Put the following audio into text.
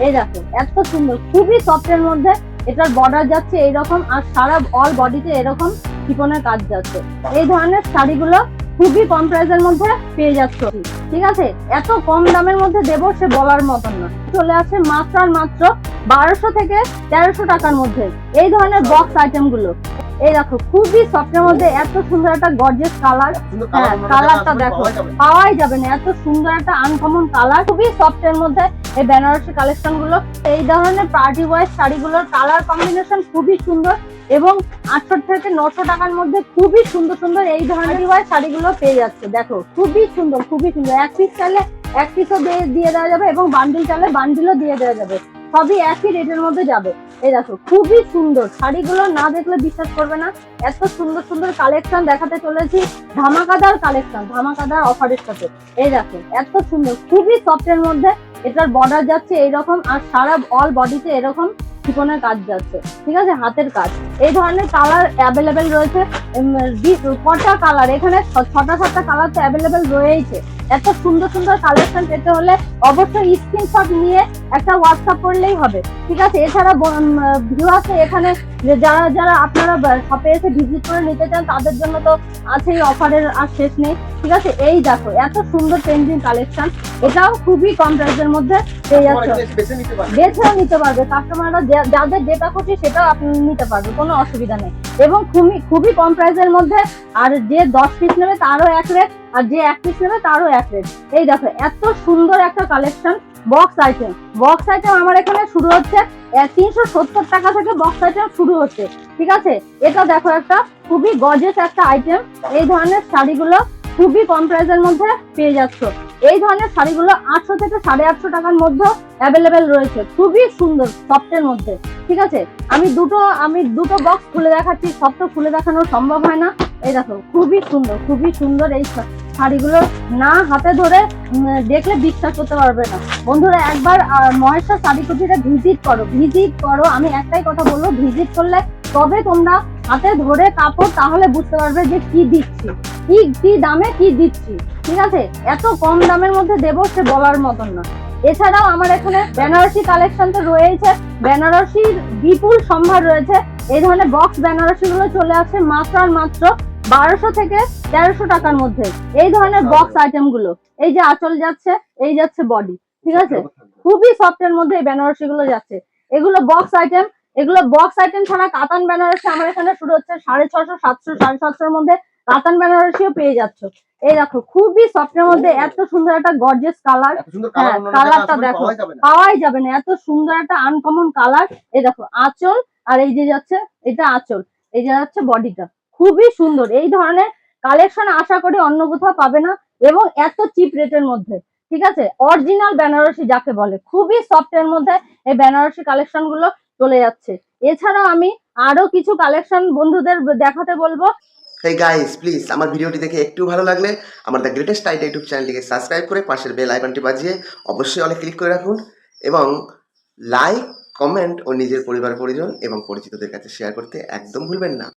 এই দেখো এত সুন্দর, খুবই সফটের মধ্যে। এটার বর্ডার যাচ্ছে এইরকম, আর সারা অল বডিতে এরকম শিফনের কাজ যাচ্ছে। এই ধরনের শাড়িগুলো খুবই কম প্রাইসের মধ্যে পেয়ে যাচ্ছ, ঠিক আছে? এত কম দামের মধ্যে দেবো সে বলার মতন না। চলে আসে মাত্র আর মাত্র 1200 থেকে 1300 টাকার মধ্যে এই ধরনের বক্স আইটেম গুলো। এই দেখো খুবই সফটের মধ্যে এত সুন্দর একটা গর্জিয়াস কালার। হ্যাঁ, কালারটা দেখো, পাওয়াই যাবে না এত সুন্দর একটা আনকমন কালার। খুবই সফটের মধ্যে এই বেনারসি কালেকশন গুলো। এই ধরনের পার্টি ওয়ার শাড়িগুলোর কালার কম্বিনেশন খুবই সুন্দর, এবং 800 থেকে 900 টাকার মধ্যে খুবই সুন্দর সুন্দর এই ধরনের ওয়ার শাড়িগুলো পেয়ে যাচ্ছে। দেখো খুবই সুন্দর, খুবই সুন্দর। এক পিস চাইলে এক পিসও দিয়ে দেওয়া যাবে, এবং বান্ডিল চাইলে বান্ডিলও দিয়ে দেওয়া যাবে। সবই একই রেটের মধ্যে যাবে। এই দেখো খুবই সুন্দর শাড়িগুলো, না দেখলে বিশ্বাস করবে না। এত সুন্দর সুন্দর কালেকশন দেখাতে চলেছি, ধামাকাদার কালেকশন, ধামাকাদার অফারের সাথে। এই দেখো এত সুন্দর, খুবই সফটের মধ্যে। এটার বর্ডার যাচ্ছে এইরকম, আর সারা অল বডিতে এরকম শিফনের কাজ যাচ্ছে, ঠিক আছে? হাতের কাজ। এই ধরনের কালার অ্যাভেলেবেল রয়েছে। কটা কালার এখানে, 6টা কালার তো অ্যাভেলেবেল রয়েছে। এত সুন্দর সুন্দর কালেকশন পেতে হলে অবশ্যই স্ক্রিনশট নিয়ে একটা হোয়াটসঅ্যাপ করলেই হবে, ঠিক আছে? এছাড়া ভিউয়ার্স এখানে যারা যারা আপনারা শপে এসে ভিজিট করে নিতে চান তাদের জন্য তো আছেই, অফারের আর শেষ নেই, ঠিক আছে? এই দেখো এত সুন্দর ট্রেন্ডিং কালেকশন, এটাও খুবই কম প্রাইসের মধ্যে পেয়ে যাচ্ছে। বেছেও নিতে পারবে কাস্টমাররা, যাদের যেটা খুশি সেটাও আপনি নিতে পারবে, কোনো অসুবিধা নেই। এবং খুবই খুবই কম প্রাইসের মধ্যে। আর যে 10 পিস নেবে তারও এক রেট, আর যে 1 পিস নেবে তারও এক রেট। এই দেখো এত সুন্দর একটা collection box item. Box item আমার এখানে শুরু হচ্ছে 370 টাকা থেকে বক্স আইটেম শুরু হচ্ছে, ঠিক আছে? এটা দেখো একটা খুবই গর্জিয়াস একটা আইটেম। এই ধরনের শাড়িগুলো খুবই কম প্রাইসের মধ্যে পেয়ে যাচ্ছ। এই ধরনের শাড়িগুলো 800 থেকে 850 টাকার মধ্যে অ্যাভেলেবেল রয়েছে, খুবই সুন্দর সফটের মধ্যে, ঠিক আছে? আমি দুটো বক্স খুলে দেখাচ্ছি, সব তো খুলে দেখানো সম্ভব হয় না। এই দেখো খুবই সুন্দর, খুবই সুন্দর এই শাড়িগুলো, না হাতে ধরে দেখলে বিশ্বাস করতে পারবে না। বন্ধুরা একবার মহেশ্বর শাড়ি কুটিরে ভিজিট করো। আমি একটাই কথা বলবো, ভিজিট করলে তবে তোমরা হাতে ধরে কাপড় তাহলে বুঝতে পারবে যে কি দিচ্ছি, কি দামে কি দিচ্ছি, ঠিক আছে? এত কম দামের মধ্যে দেবো সে বলার মতন না। এছাড়াও আমার এখানে বেনারসি কালেকশন তো রয়েছে, বেনারসির বিপুল সম্ভার রয়েছে। এই ধরনের বক্স বেনারসি গুলো চলে আসে মাত্র আর মাত্র 1200 থেকে 1300 টাকার মধ্যে। এই ধরনের বক্স আইটেম গুলো, এই যে আঁচল যাচ্ছে, এই যাচ্ছে বডি, ঠিক আছে? খুবই সফটের মধ্যে এই বেনারসি গুলো যাচ্ছে। এগুলো বক্স আইটেম। এগুলো বক্স আইটেম ছাড়া কাতান বেনারসি আমার এখানে শুরু হচ্ছে 650, 700, 750 মধ্যে কাতান বেনারসিও পেয়ে যাচ্ছ। এই দেখো খুবই সফটের মধ্যে এত সুন্দর একটা গর্জিয়াস কালার। হ্যাঁ, কালারটা দেখো, পাওয়াই যাবে না এত সুন্দর একটা আনকমন কালার। এই দেখো আঁচল, আর এই যে যাচ্ছে এটা আঁচল, এই যে যাচ্ছে বডিটা। খুবই সুন্দর এই ধরনের কালেকশন আশা করি অন্য কোথাও পাবে না, এবং এত চিপ রেটের মধ্যে, ঠিক আছে? অরিজিনাল বেনারসি যাকে বলে, খুবই সফটের মধ্যে এই বেনারসি কালেকশন গুলো চলে যাচ্ছে। এছাড়াও আমি আরো কিছু কালেকশন বন্ধুদের দেখাতে বলবো। হেই গাইস, প্লিজ আমার ভিডিওটি দেখে একটু ভালো লাগলে আমার দ্য গ্রেটেস্ট আইডিয়া ইউটিউব চ্যানেলটিকে সাবস্ক্রাইব করে পাশের বেল আইকনটি বাজিয়ে অবশ্যই অলে ক্লিক করে রাখুন, এবং লাইক, কমেন্ট ও নিজের পরিবার পরিজন এবং পরিচিতদের কাছে শেয়ার করতে একদম ভুলবেন না।